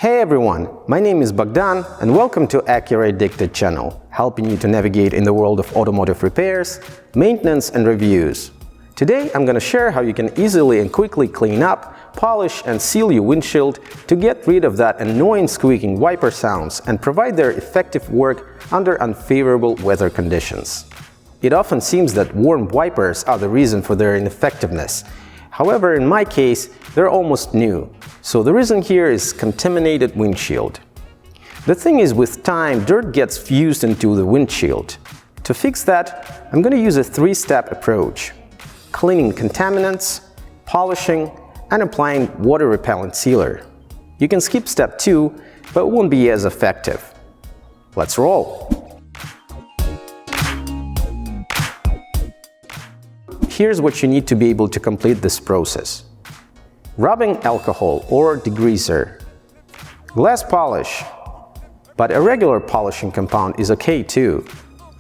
Hey everyone, my name is Bogdan and welcome to Acura Addicted channel, helping you to navigate in the world of automotive repairs, maintenance and reviews. Today I'm going to share how you can easily and quickly clean up, polish and seal your windshield to get rid of that annoying squeaking wiper sounds and provide their effective work under unfavorable weather conditions. It often seems that warm wipers are the reason for their ineffectiveness. However, in my case, they're almost new. So the reason here is contaminated windshield. The thing is, with time, dirt gets fused into the windshield. To fix that, I'm going to use a three-step approach: cleaning contaminants, polishing, and applying water repellent sealer. You can skip step 2, but it won't be as effective. Let's roll! Here's what you need to be able to complete this process: rubbing alcohol or degreaser, glass polish, but a regular polishing compound is okay too.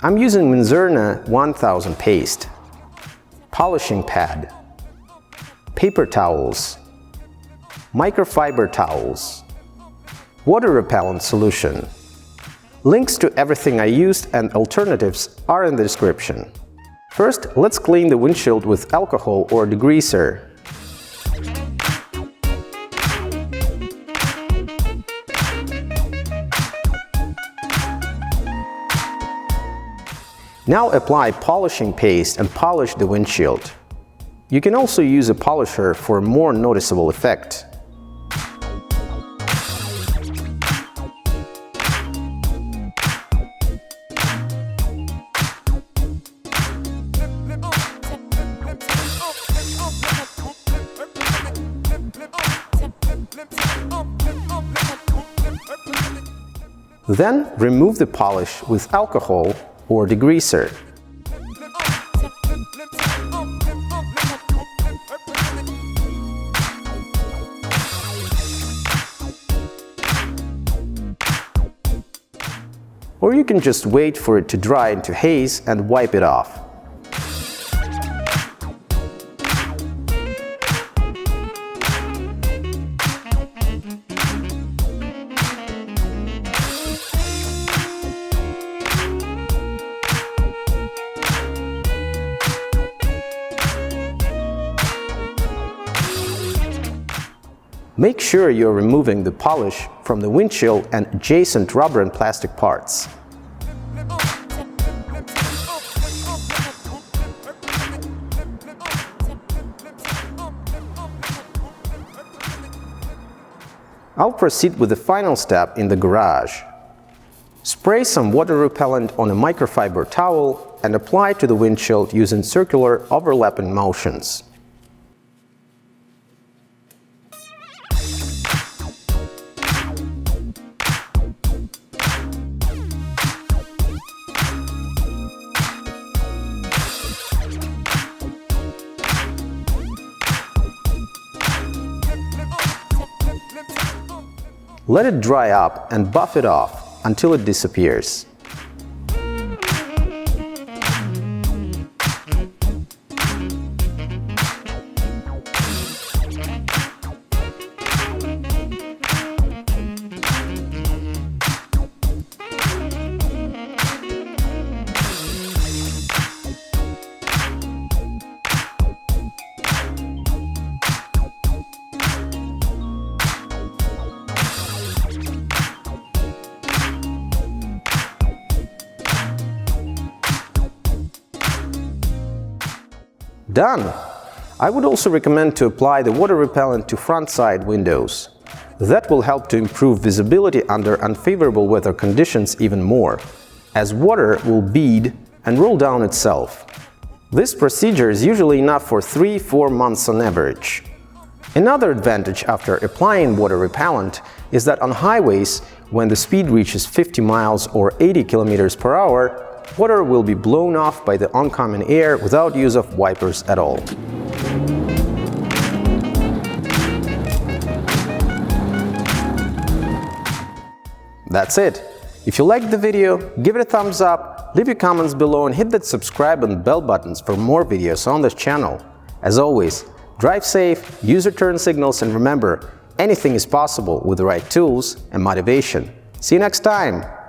I'm using Windshield 1000 paste, polishing pad, paper towels, microfiber towels, water repellent solution. Links to everything I used and alternatives are in the description. First, let's clean the windshield with alcohol or degreaser. Now apply polishing paste and polish the windshield. You can also use a polisher for a more noticeable effect. Then remove the polish with alcohol or degreaser. Or you can just wait for it to dry into haze and wipe it off. Make sure you're removing the polish from the windshield and adjacent rubber and plastic parts. I'll proceed with the final step in the garage. Spray some water repellent on a microfiber towel and apply to the windshield using circular overlapping motions. Let it dry up and buff it off until it disappears. Done! I would also recommend to apply the water repellent to front side windows. That will help to improve visibility under unfavorable weather conditions even more, as water will bead and roll down itself. This procedure is usually enough for 3-4 months on average. Another advantage after applying water repellent is that on highways, when the speed reaches 50 miles or 80 kilometers per hour, water will be blown off by the oncoming air without use of wipers at all. That's it. If you liked the video, give it a thumbs up, leave your comments below and hit that subscribe and bell buttons for more videos on this channel. As always, drive safe, use your turn signals and remember, Anything is possible with the right tools and motivation. See you next time!